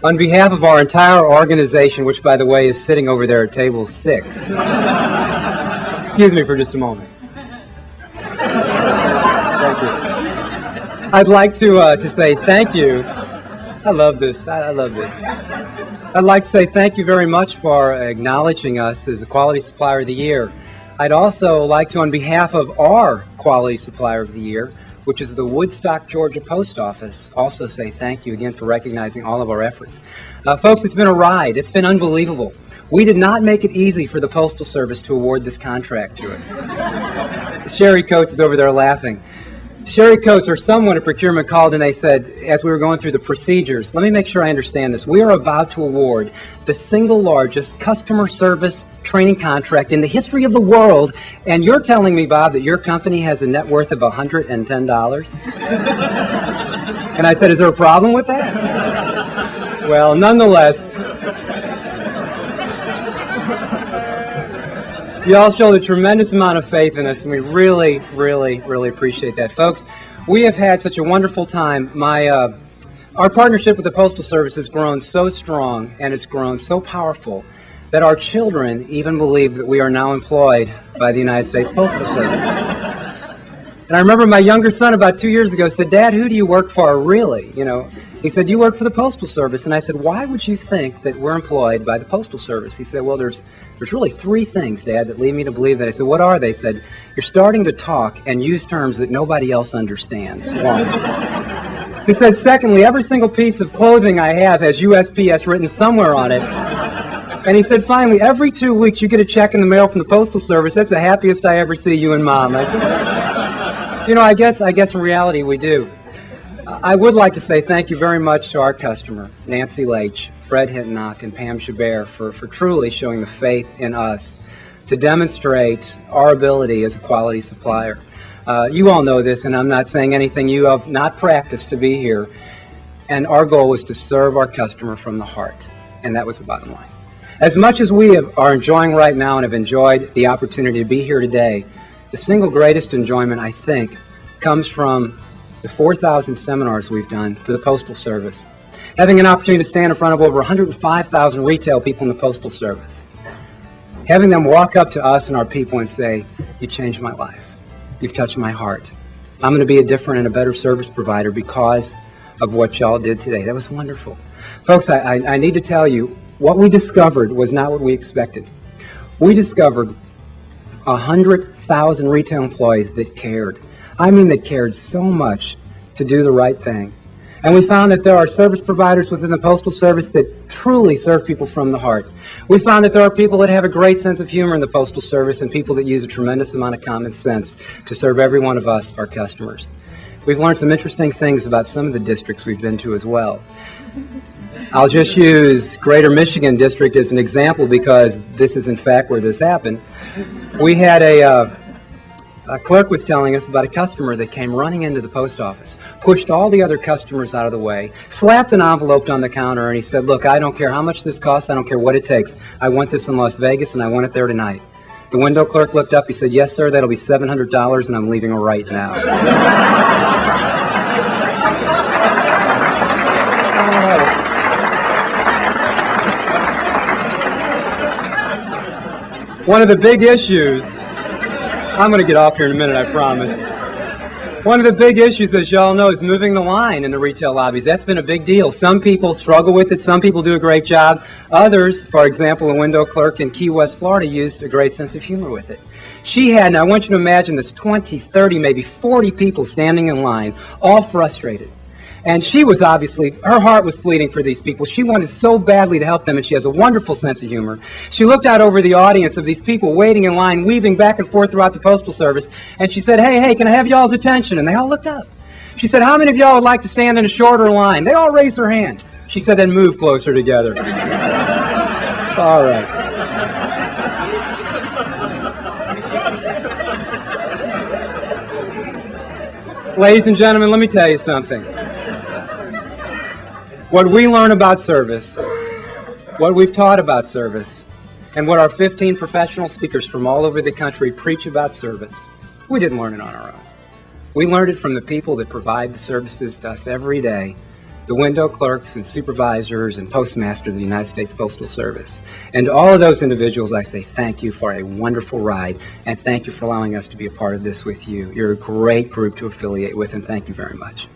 On behalf of our entire organization, which, by the way, is sitting over there at table 6, excuse me for just a moment. Thank you. I'd like to say thank you. I love this. I love this. I'd like to say thank you very much for acknowledging us as the Quality Supplier of the Year. I'd also like to, on behalf of our Quality Supplier of the Year, which is the Woodstock, Georgia Post Office, also say thank you again for recognizing all of our efforts. Folks, it's been a ride. It's been unbelievable. We did not make it easy for the Postal Service to award this contract to us. Sherry Coates is over there laughing. Sherry Coates, or someone at procurement, called and they said, as we were going through the procedures, let me make sure I understand this. We are about to award the single largest customer service training contract in the history of the world, and you're telling me, Bob, that your company has a net worth of $110? And I said, is there a problem with that? Well, nonetheless, you all showed a tremendous amount of faith in us, and we really, really, really appreciate that. Folks, we have had such a wonderful time. Our partnership with the Postal Service has grown so strong, and it's grown so powerful, that our children even believe that we are now employed by the United States Postal Service. And I remember my younger son about 2 years ago said, Dad, who do you work for really? You know, he said, you work for the Postal Service. And I said, why would you think that we're employed by the Postal Service? He said, well, there's really 3 things, Dad, that lead me to believe that. I said, what are they? He said, you're starting to talk and use terms that nobody else understands. One. He said, secondly, every single piece of clothing I have has USPS written somewhere on it. And he said, finally, every 2 weeks you get a check in the mail from the Postal Service. That's the happiest I ever see you and Mom. I said, you know, I guess in reality we do. I would like to say thank you very much to our customer, Nancy Leitch, Fred Hintonock, and Pam Chabert for truly showing the faith in us to demonstrate our ability as a quality supplier. You all know this, and I'm not saying anything you have not practiced to be here. And our goal was to serve our customer from the heart, and that was the bottom line. As much as we are enjoying right now and have enjoyed the opportunity to be here today, the single greatest enjoyment, I think, comes from the 4,000 seminars we've done for the Postal Service. Having an opportunity to stand in front of over 105,000 retail people in the Postal Service. Having them walk up to us and our people and say, you changed my life. You've touched my heart. I'm going to be a different and a better service provider because of what y'all did today. That was wonderful. Folks, I need to tell you, what we discovered was not what we expected. We discovered 100,000 retail employees that cared. I mean, that cared so much to do the right thing. And we found that there are service providers within the Postal Service that truly serve people from the heart. We found that there are people that have a great sense of humor in the Postal Service and people that use a tremendous amount of common sense to serve every one of us, our customers. We've learned some interesting things about some of the districts we've been to as well. I'll just use Greater Michigan District as an example because this is in fact where this happened. We had a clerk was telling us about a customer that came running into the post office, pushed all the other customers out of the way, slapped an envelope on the counter, and he said, look, I don't care how much this costs, I don't care what it takes. I want this in Las Vegas and I want it there tonight. The window clerk looked up, he said, yes, sir, that'll be $700 and I'm leaving right now. One of the big issues, I'm going to get off here in a minute, I promise. One of the big issues, as y'all know, is moving the line in the retail lobbies. That's been a big deal. Some people struggle with it. Some people do a great job. Others, for example, a window clerk in Key West, Florida, used a great sense of humor with it. She had, and I want you to imagine this, 20, 30, maybe 40 people standing in line, all frustrated. And she was obviously, her heart was bleeding for these people. She wanted so badly to help them, and she has a wonderful sense of humor. She looked out over the audience of these people waiting in line, weaving back and forth throughout the Postal Service, and she said, hey, can I have y'all's attention? And they all looked up. She said, how many of y'all would like to stand in a shorter line? They all raised their hand. She said, then move closer together. All right. Ladies and gentlemen, let me tell you something. What we learn about service, what we've taught about service, and what our 15 professional speakers from all over the country preach about service, we didn't learn it on our own. We learned it from the people that provide the services to us every day the window clerks and supervisors and postmasters of the United States Postal Service. And to all of those individuals, I say thank you for a wonderful ride, and thank you for allowing us to be a part of this with you. You're a great group to affiliate with, and thank you very much.